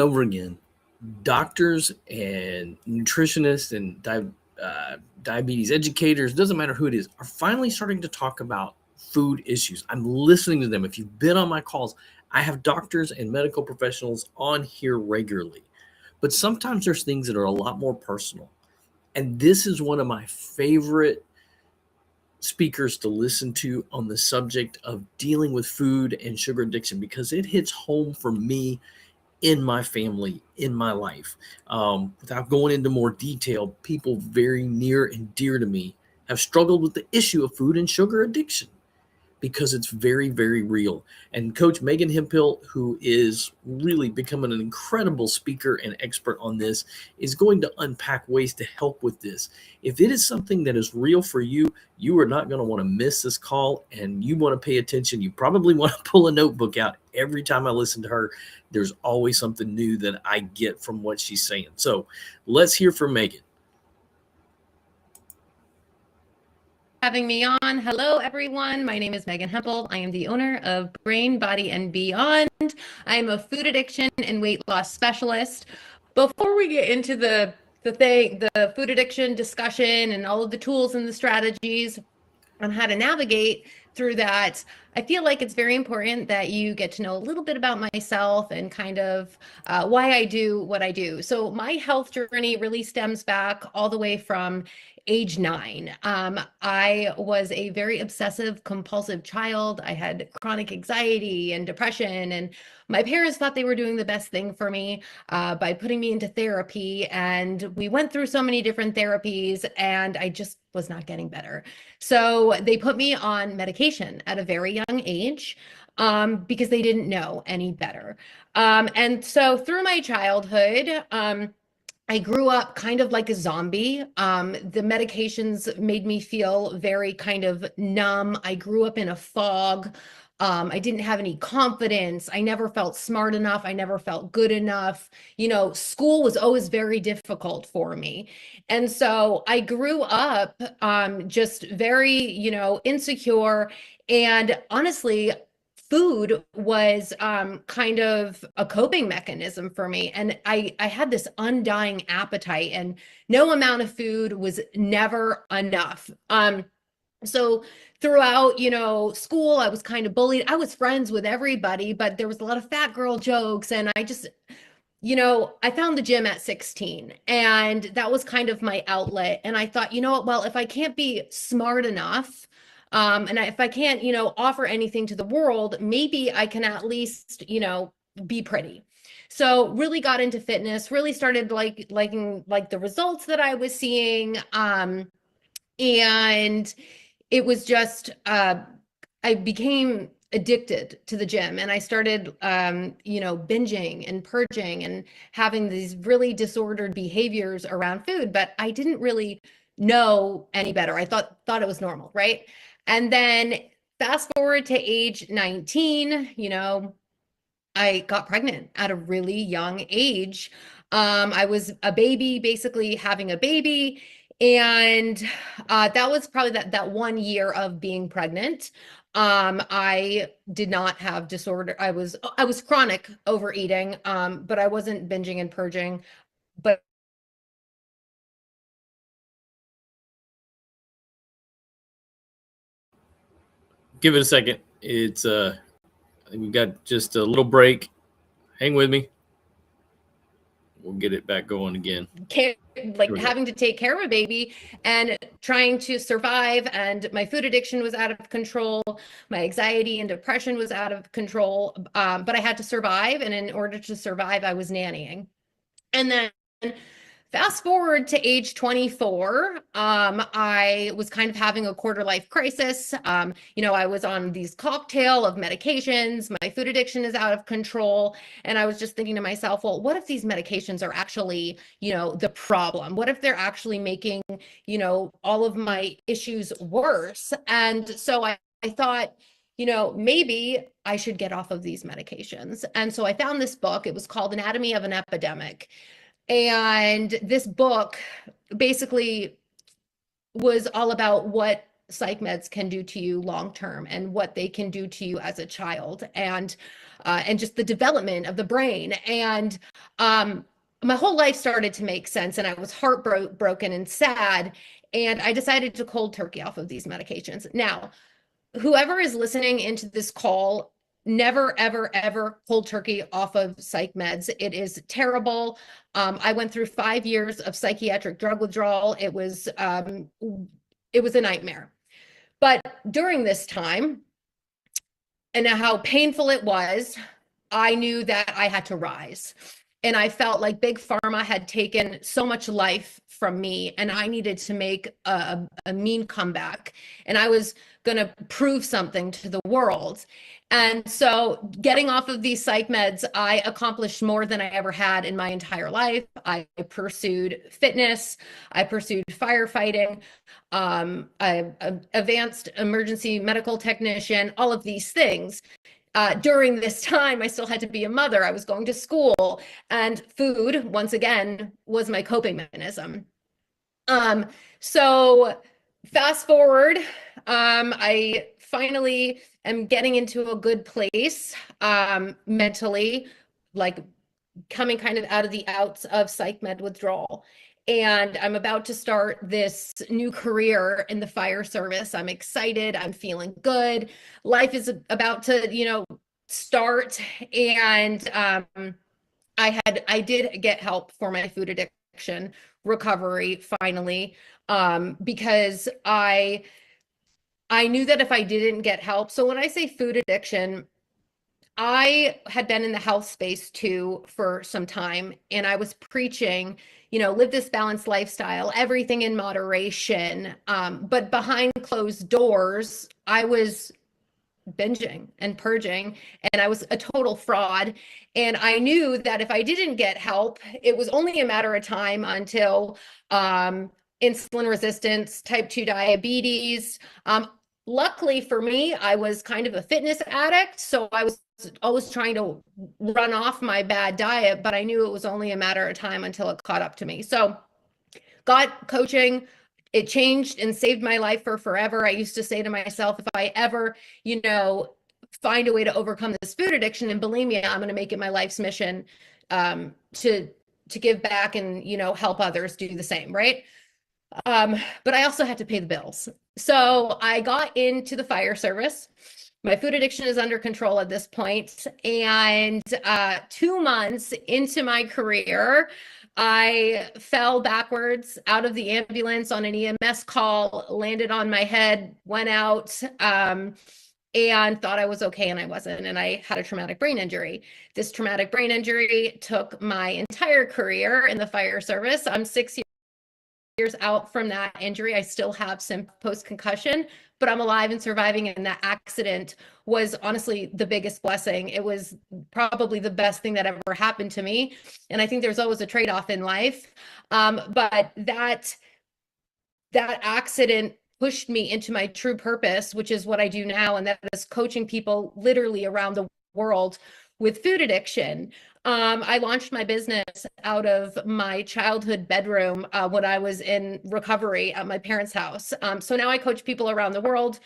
over again, doctors and nutritionists and diabetes educators, doesn't matter who it is, are finally starting to talk about food issues. I'm listening to them. If you've been on my calls, I have doctors and medical professionals on here regularly. But sometimes there's things that are a lot more personal. And this is one of my favorite speakers to listen to on the subject of dealing with food and sugar addiction, because it hits home for me in my family, in my life. Without going into more detail, people very near and dear to me have struggled with the issue of food and sugar addiction because it's very, very real. And Coach Megan Hemphill, who is really becoming an incredible speaker and expert on this, is going to unpack ways to help with this. If it is something that is real for you, you are not going to want to miss this call, and you want to pay attention. You probably want to pull a notebook out. Every time I listen to her, there's always something new that I get from what she's saying. So let's hear from Megan. Having me on. Hello, everyone. My name is Megan Hempel. I am the owner of Brain, Body, and Beyond. I am a food addiction and weight loss specialist. Before we get into the food addiction discussion and all of the tools and the strategies on how to navigate through that, I feel like it's very important that you get to know a little bit about myself and kind of why I do what I do. So my health journey really stems back all the way from age 9. I was a very obsessive compulsive child. I had chronic anxiety and depression, and my parents thought they were doing the best thing for me by putting me into therapy. And we went through so many different therapies, and I just was not getting better. So they put me on medication at a very young age because they didn't know any better. And so through my childhood, I grew up kind of like a zombie. The medications made me feel very kind of numb. I grew up in a fog. I didn't have any confidence. I never felt smart enough. I never felt good enough. You know, school was always very difficult for me. And so I grew up just very, insecure. And honestly, food was kind of a coping mechanism for me. And I had this undying appetite, and no amount of food was never enough. So throughout, school, I was kind of bullied. I was friends with everybody, but there was a lot of fat girl jokes. And I just, I found the gym at 16, and that was kind of my outlet. And I thought, you know what, well, if I can't be smart enough, and if I can't, offer anything to the world, maybe I can at least, be pretty. So really got into fitness, really started liking the results that I was seeing. And it was just, I became addicted to the gym, and I started, binging and purging and having these really disordered behaviors around food, but I didn't really know any better. I thought it was normal, right? And then fast forward to age 19, I got pregnant at a really young age. I was a baby, basically having a baby. And that was probably that 1 year of being pregnant. I did not have disorder. I was chronic overeating, but I wasn't binging and purging. But Give it a second. It's we've got just a little break. Hang with me. We'll get it back going again. Having to take care of a baby and trying to survive, and my food addiction was out of control. My anxiety and depression was out of control, but I had to survive. And in order to survive, I was nannying. And then fast forward to age 24, I was kind of having a quarter life crisis. I was on these cocktail of medications. My food addiction is out of control. And I was just thinking to myself, well, what if these medications are actually, the problem? What if they're actually making, all of my issues worse? And so I thought, maybe I should get off of these medications. And so I found this book. It was called Anatomy of an Epidemic. And this book basically was all about what psych meds can do to you long term and what they can do to you as a child, and just the development of the brain. And my whole life started to make sense, and I was heartbroken and sad, and I decided to cold turkey off of these medications. Now, whoever is listening into this call, never, ever, ever cold turkey off of psych meds. It is terrible. I went through 5 years of psychiatric drug withdrawal. It was a nightmare. But during this time, and how painful it was, I knew that I had to rise. And I felt like Big Pharma had taken so much life from me, and I needed to make a mean comeback. And I was going to prove something to the world. And so getting off of these psych meds, I accomplished more than I ever had in my entire life. I pursued fitness. I pursued firefighting. I advanced emergency medical technician, all of these things. During this time, I still had to be a mother. I was going to school, and food, once again, was my coping mechanism. So fast forward, I finally am getting into a good place mentally, like coming kind of out of the outs of psych med withdrawal. And I'm about to start this new career in the fire service. I'm excited. I'm feeling good. Life is about to, start. And I did get help for my food addiction recovery finally, because I knew that if I didn't get help. So when I say food addiction, I had been in the health space too for some time, and I was preaching, live this balanced lifestyle, everything in moderation. But behind closed doors, I was binging and purging, and I was a total fraud. And I knew that if I didn't get help, it was only a matter of time until insulin resistance, type 2 diabetes. Luckily for me, I was kind of a fitness addict, so I was always trying to run off my bad diet, but I knew it was only a matter of time until it caught up to me. So got coaching. It changed and saved my life for forever. I used to say to myself, if I ever, find a way to overcome this food addiction and bulimia, I'm going to make it my life's mission to give back and, help others do the same, right? But I also had to pay the bills. So I got into the fire service. My food addiction is under control at this point. And 2 months into my career, I fell backwards out of the ambulance on an EMS call, landed on my head, went out, and thought I was okay, and I wasn't. And I had a traumatic brain injury. This traumatic brain injury took my entire career in the fire service. I'm 6 years out from that injury. I still have some post-concussion, but I'm alive and surviving. And that accident was honestly the biggest blessing. It was probably the best thing that ever happened to me. And I think there's always a trade-off in life. But that accident pushed me into my true purpose, which is what I do now. And that is coaching people literally around the world with food addiction. I launched my business out of my childhood bedroom when I was in recovery at my parents' house. So now I coach people around the world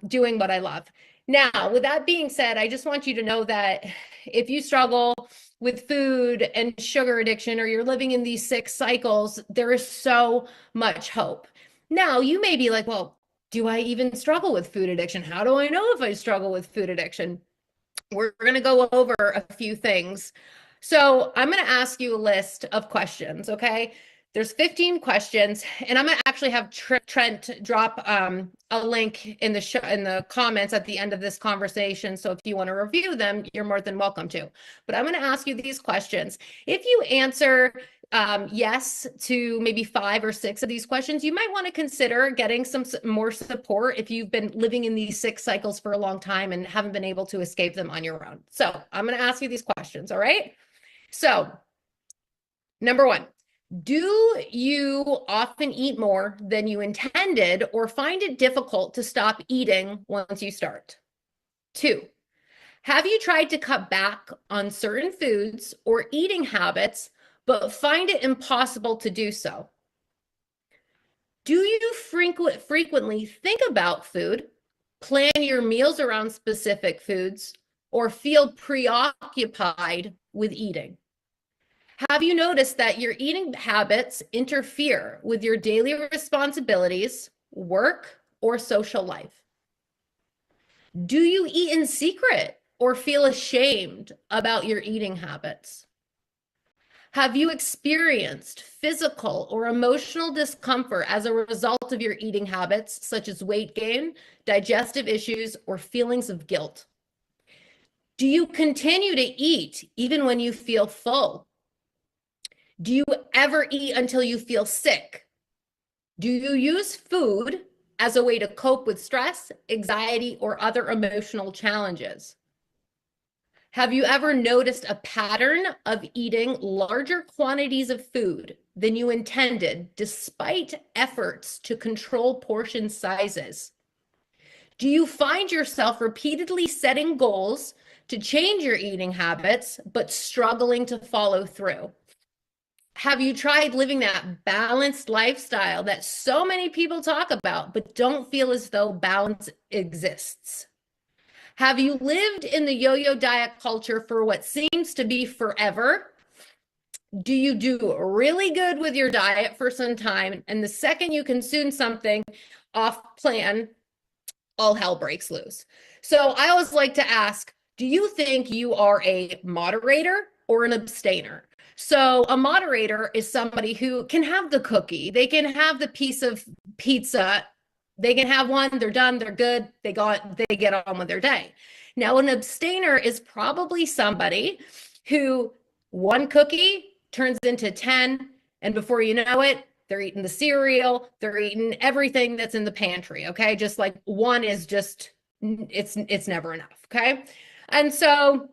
doing what I love. Now, with that being said, I just want you to know that if you struggle with food and sugar addiction, or you're living in these sick cycles, there is so much hope. Now, you may be like, well, do I even struggle with food addiction? How do I know if I struggle with food addiction? We're going to go over a few things. So I'm going to ask you a list of questions, okay? There's 15 questions, and I'm going to actually have Trent drop a link in the comments at the end of this conversation. So if you want to review them, you're more than welcome to. But I'm going to ask you these questions. If you answer yes to maybe 5 or 6 of these questions, you might want to consider getting some more support if you've been living in these sick cycles for a long time and haven't been able to escape them on your own. So I'm going to ask you these questions, all right? So number 1, do you often eat more than you intended or find it difficult to stop eating once you start? 2, have you tried to cut back on certain foods or eating habits but find it impossible to do so? Do you frequently think about food, plan your meals around specific foods, or feel preoccupied with eating? Have you noticed that your eating habits interfere with your daily responsibilities, work, or social life? Do you eat in secret or feel ashamed about your eating habits? Have you experienced physical or emotional discomfort as a result of your eating habits, such as weight gain, digestive issues, or feelings of guilt? Do you continue to eat even when you feel full? Do you ever eat until you feel sick? Do you use food as a way to cope with stress, anxiety, or other emotional challenges? Have you ever noticed a pattern of eating larger quantities of food than you intended despite efforts to control portion sizes? Do you find yourself repeatedly setting goals to change your eating habits, but struggling to follow through? Have you tried living that balanced lifestyle that so many people talk about, but don't feel as though balance exists? Have you lived in the yo-yo diet culture for what seems to be forever? Do you do really good with your diet for some time, and the second you consume something off plan, all hell breaks loose? So I always like to ask, do you think you are a moderator or an abstainer? So a moderator is somebody who can have the cookie, they can have the piece of pizza, they can have one, they're done, they're good, they get on with their day. Now, an abstainer is probably somebody who one cookie turns into 10, and before you know it, they're eating the cereal, they're eating everything that's in the pantry, okay? Just like one is just, it's never enough, okay? And so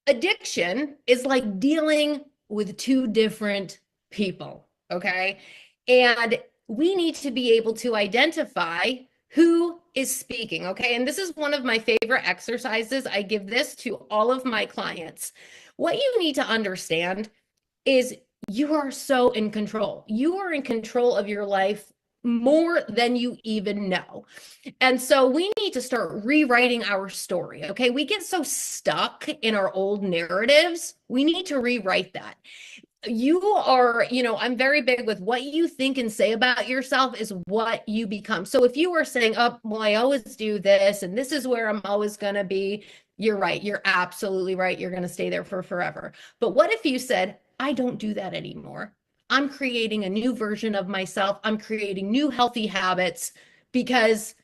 addiction is like dealing with two different people, okay? And we need to be able to identify who is speaking, okay? And this is one of my favorite exercises. I give this to all of my clients. What you need to understand is you are so in control. You are in control of your life more than you even know. And so we need to start rewriting our story. Okay. We get so stuck in our old narratives. We need to rewrite that. You are, I'm very big with what you think and say about yourself is what you become. So if you were saying, oh, well, I always do this, and this is where I'm always going to be, you're right. You're absolutely right. You're going to stay there for forever. But what if you said, I don't do that anymore? I'm creating a new version of myself. I'm creating new healthy habits because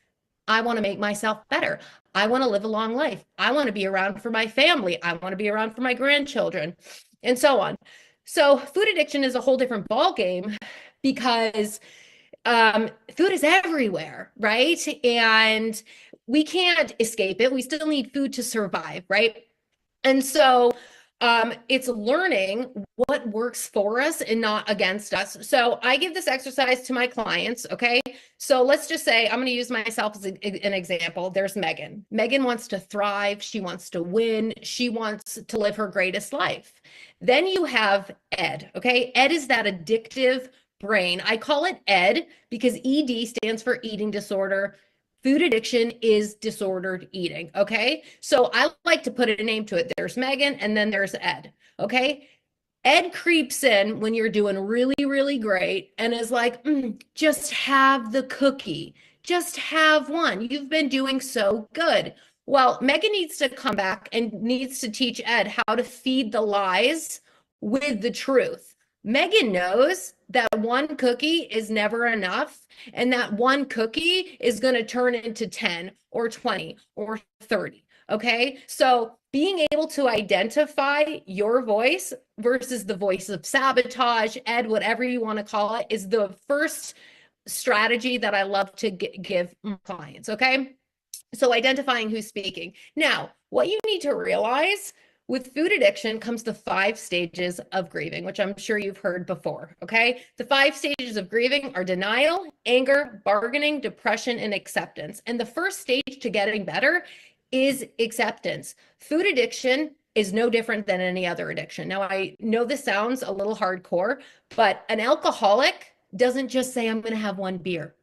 I want to make myself better. I want to live a long life. I want to be around for my family. I want to be around for my grandchildren, and so on. So food addiction is a whole different ballgame because food is everywhere, right? And we can't escape it. We still need food to survive, right? And so it's learning what works for us and not against us. So I give this exercise to my clients, okay? So let's just say I'm going to use myself as an example. There's Megan. Megan wants to thrive. She wants to win. She wants to live her greatest life. Then you have Ed, okay? Ed is that addictive brain. I call it Ed because ED stands for eating disorder. Food addiction is disordered eating, okay? So I like to put a name to it. There's Megan and then there's Ed, okay? Ed creeps in when you're doing really, really great and is like, just have the cookie. Just have one. You've been doing so good. Well, Megan needs to come back and needs to teach Ed how to feed the lies with the truth. Megan knows that one cookie is never enough, and that one cookie is going to turn into 10 or 20 or 30. Okay. So being able to identify your voice versus the voice of sabotage, Ed, whatever you want to call it, is the first strategy that I love to give my clients. Okay. So identifying who's speaking. Now, what you need to realize with food addiction comes the 5 stages of grieving, which I'm sure you've heard before, okay? The 5 stages of grieving are denial, anger, bargaining, depression, and acceptance. And the first stage to getting better is acceptance. Food addiction is no different than any other addiction. Now, I know this sounds a little hardcore, but an alcoholic doesn't just say, I'm going to have one beer.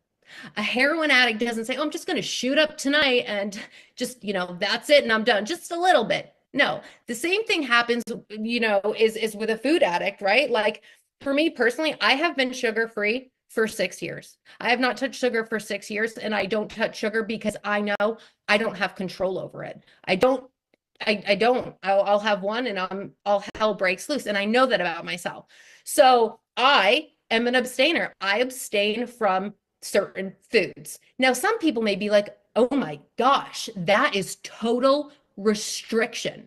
A heroin addict doesn't say, oh, I'm just going to shoot up tonight and just, that's it and I'm done. Just a little bit. No, the same thing happens, is with a food addict, right? Like for me personally, I have been sugar-free for 6 years. I have not touched sugar for 6 years, and I don't touch sugar because I know I don't have control over it. I'll have one and all hell breaks loose. And I know that about myself. So I am an abstainer. I abstain from certain foods. Now, some people may be like, oh my gosh, that is total restriction.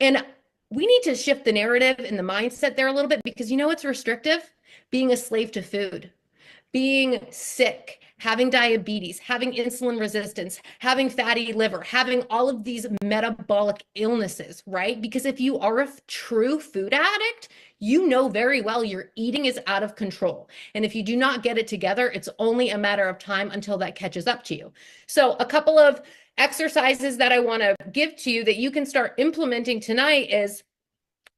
And we need to shift the narrative and the mindset there a little bit, because it's restrictive? Being a slave to food, being sick, having diabetes, having insulin resistance, having fatty liver, having all of these metabolic illnesses, right? Because if you are a true food addict, you know very well your eating is out of control. And if you do not get it together, it's only a matter of time until that catches up to you. So a couple of exercises that I want to give to you that you can start implementing tonight is,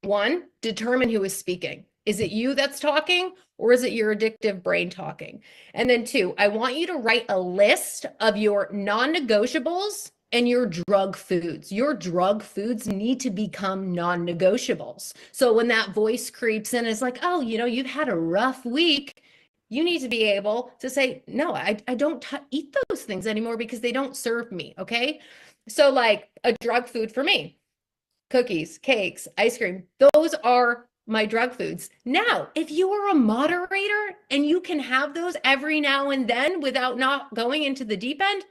one, determine who is speaking. Is it you that's talking, or is it your addictive brain talking? And then two, I want you to write a list of your non-negotiables and your drug foods. Your drug foods need to become non-negotiables. So when that voice creeps in, it's like, oh, you've had a rough week. You need to be able to say, no, I don't eat those things anymore because they don't serve me, okay? So like a drug food for me, cookies, cakes, ice cream, those are my drug foods. Now, if you are a moderator and you can have those every now and then without not going into the deep end,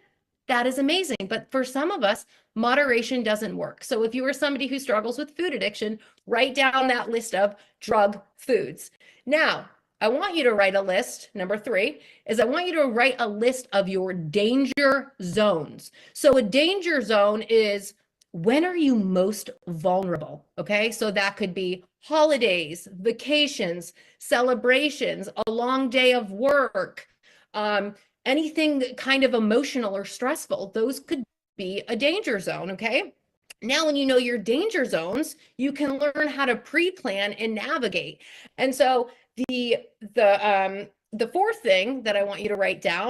that is amazing. But for some of us, moderation doesn't work. So if you are somebody who struggles with food addiction, write down that list of drug foods. Now, I want you to write a list. Number 3 is I want you to write a list of your danger zones. So a danger zone is, when are you most vulnerable? Okay, so that could be holidays, vacations, celebrations, a long day of work, anything kind of emotional or stressful. Those could be a danger zone, okay? Now, when you know your danger zones, you can learn how to pre-plan and navigate. And so the fourth thing that I want you to write down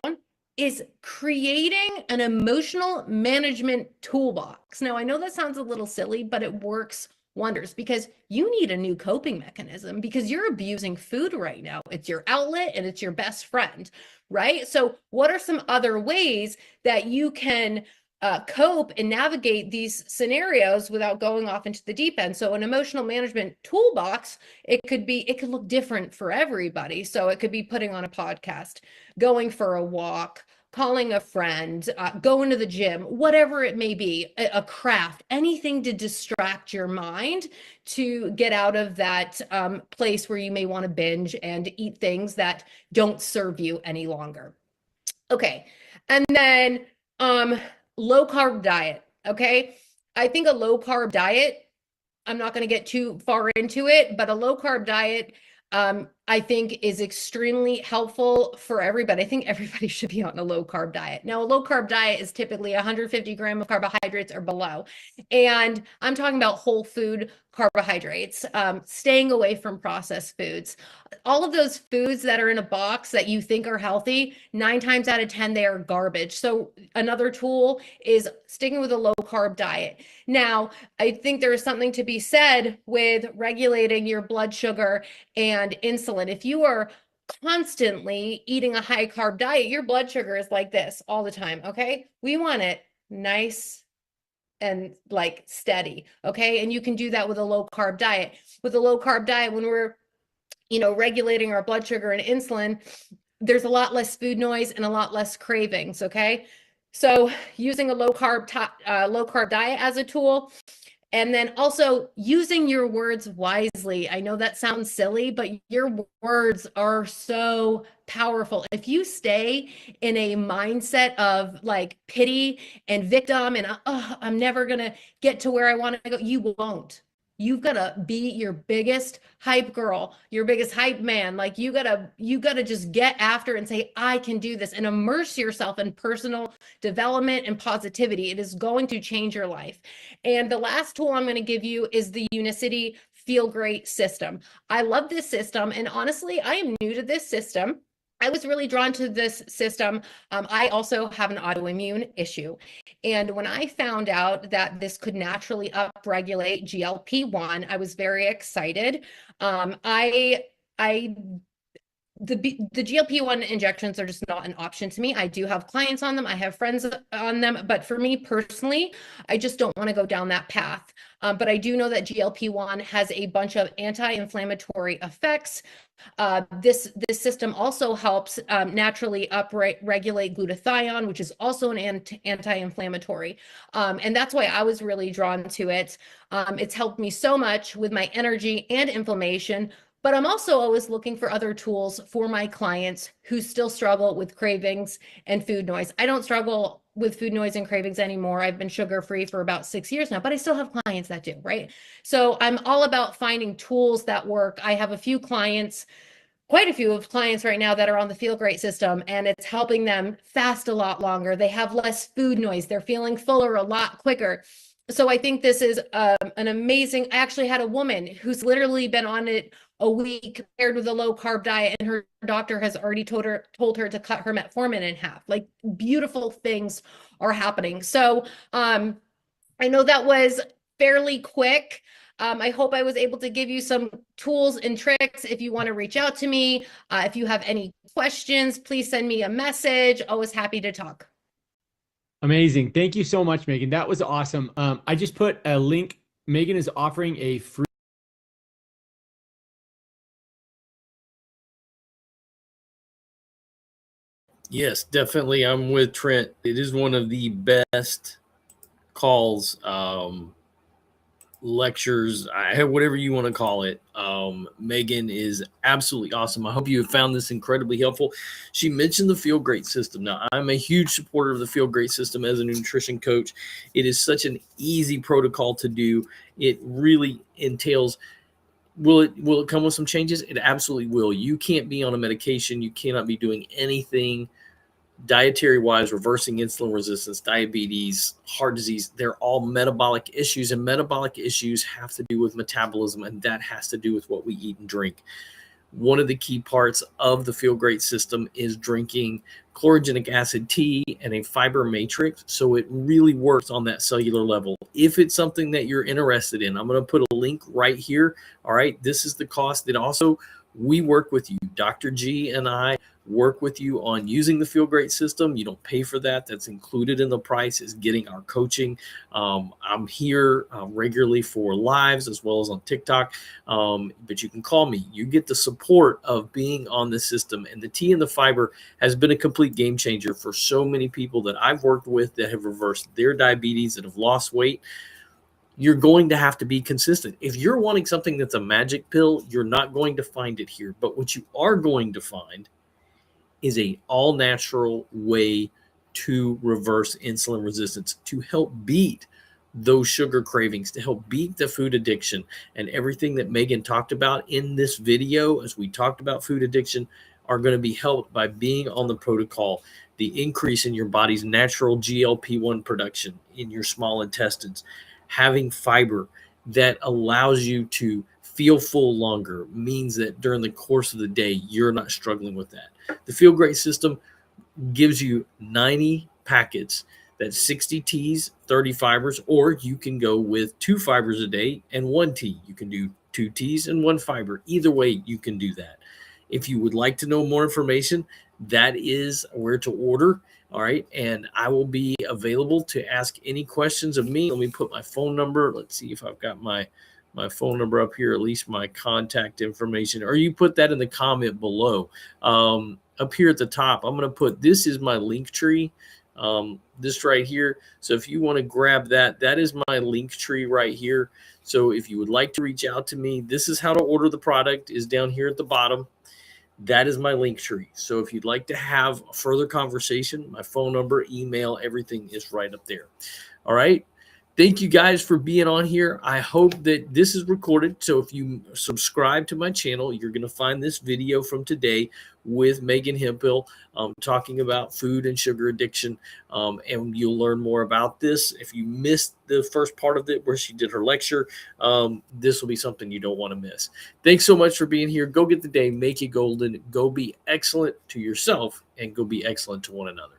is creating an emotional management toolbox. Now, I know that sounds a little silly, but it works wonders, because you need a new coping mechanism, because you're abusing food right now. It's your outlet and it's your best friend, right? So what are some other ways that you can cope and navigate these scenarios without going off into the deep end? So an emotional management toolbox, it could look different for everybody. So it could be putting on a podcast, going for a walk, calling a friend, going to the gym, whatever it may be, a craft, anything to distract your mind, to get out of that place where you may want to binge and eat things that don't serve you any longer. Okay, and then low carb diet. Okay, I think a low carb diet, I'm not going to get too far into it, but a low carb diet, I think is extremely helpful for everybody. I think everybody should be on a low carb diet. Now, a low carb diet is typically 150 grams of carbohydrates or below. And I'm talking about whole food carbohydrates, staying away from processed foods. All of those foods that are in a box that you think are healthy, 9 times out of 10, they are garbage. So another tool is sticking with a low carb diet. Now, I think there is something to be said with regulating your blood sugar and insulin. If you are constantly eating a high carb diet, your blood sugar is like this all the time, okay? We want it nice and like steady, okay? And you can do that with a low carb diet. With a low carb diet, when we're regulating our blood sugar and insulin, there's a lot less food noise and a lot less cravings, okay? So using a low carb diet as a tool, and then also using your words wisely. I know that sounds silly, but your words are so powerful. If you stay in a mindset of like pity and victim and I'm never going to get to where I want to go, you won't. You've got to be your biggest hype girl, your biggest hype man. Like you gotta just get after and say, I can do this, and immerse yourself in personal development and positivity. It is going to change your life. And the last tool I'm going to give you is the Unicity Feel Great system. I love this system. And honestly, I am new to this system. I was really drawn to this system. I also have an autoimmune issue. And when I found out that this could naturally upregulate GLP-1, I was very excited. I the GLP-1 injections are just not an option to me. I do have clients on them. I have friends on them. But for me personally, I just don't want to go down that path. But I do know that GLP-1 has a bunch of anti-inflammatory effects. This system also helps naturally regulate glutathione, which is also an anti-inflammatory. And that's why I was really drawn to it. It's helped me so much with my energy and inflammation. But I'm also always looking for other tools for my clients who still struggle with cravings and food noise. I don't struggle with food noise and cravings anymore. I've been sugar-free for about 6 years now, but I still have clients that do, right? So I'm all about finding tools that work. I have quite a few of clients right now that are on the Feel Great system, and it's helping them fast a lot longer. They have less food noise. They're feeling fuller a lot quicker. So I think this is an amazing. I actually had a woman who's literally been on it a week paired with a low carb diet, and her doctor has already told her to cut her metformin in half. Like, beautiful things are happening. So I know that was fairly quick. I hope I was able to give you some tools and tricks. If you want to reach out to me, if you have any questions, please send me a message. Always happy to talk. Amazing. Thank you so much, Megan. That was awesome. I just put a link. Megan is offering a free. Yes, definitely. I'm with Trent. It is one of the best calls, lectures, whatever you want to call it. Megan is absolutely awesome. I hope you have found this incredibly helpful. She mentioned the Feel Great system. Now, I'm a huge supporter of the Feel Great system as a nutrition coach. It is such an easy protocol to do. It really entails. Will it come with some changes? It absolutely will. You can't be on a medication. You cannot be doing anything dietary wise, reversing insulin resistance, diabetes, heart disease. They're all metabolic issues, and metabolic issues have to do with metabolism, and that has to do with what we eat and drink. One of the key parts of the Feel Great system is drinking chlorogenic acid tea and a fiber matrix. So it really works on that cellular level. If it's something that you're interested in, I'm going to put a link right here. All right. This is the cost. That also, we work with you. Dr. G and I work with you on using the Feel Great system. You don't pay for that. That's included in the price, is getting our coaching. I'm here regularly for lives as well as on TikTok. But you can call me. You get the support of being on the system. And the tea and the fiber has been a complete game changer for so many people that I've worked with that have reversed their diabetes, that have lost weight. You're going to have to be consistent. If you're wanting something that's a magic pill, you're not going to find it here. But what you are going to find is a all-natural way to reverse insulin resistance, to help beat those sugar cravings, to help beat the food addiction. And everything that Megan talked about in this video, as we talked about food addiction, are going to be helped by being on the protocol. The increase in your body's natural GLP-1 production in your small intestines, having fiber that allows you to feel full longer, means that during the course of the day, you're not struggling with that. The Feel Great system gives you 90 packets. That's 60 teas, 30 fibers, or you can go with 2 fibers a day and 1 tea. You can do 2 teas and 1 fiber. Either way, you can do that. If you would like to know more information, that is where to order. All right. And I will be available to ask any questions of me. Let me put my phone number. Let's see if I've got my phone number up here, at least my contact information, or you put that in the comment below. Up here at the top, I'm going to put, this is my link tree, this right here. So if you want to grab that, that is my link tree right here. So if you would like to reach out to me, this is how to order the product, is down here at the bottom. That is my link tree. So if you'd like to have a further conversation, my phone number, email, everything is right up there. All right. Thank you guys for being on here. I hope that this is recorded. So if you subscribe to my channel, you're going to find this video from today with Megan Hemphill talking about food and sugar addiction. And you'll learn more about this. If you missed the first part of it where she did her lecture, this will be something you don't want to miss. Thanks so much for being here. Go get the day, make it golden, go be excellent to yourself, and go be excellent to one another.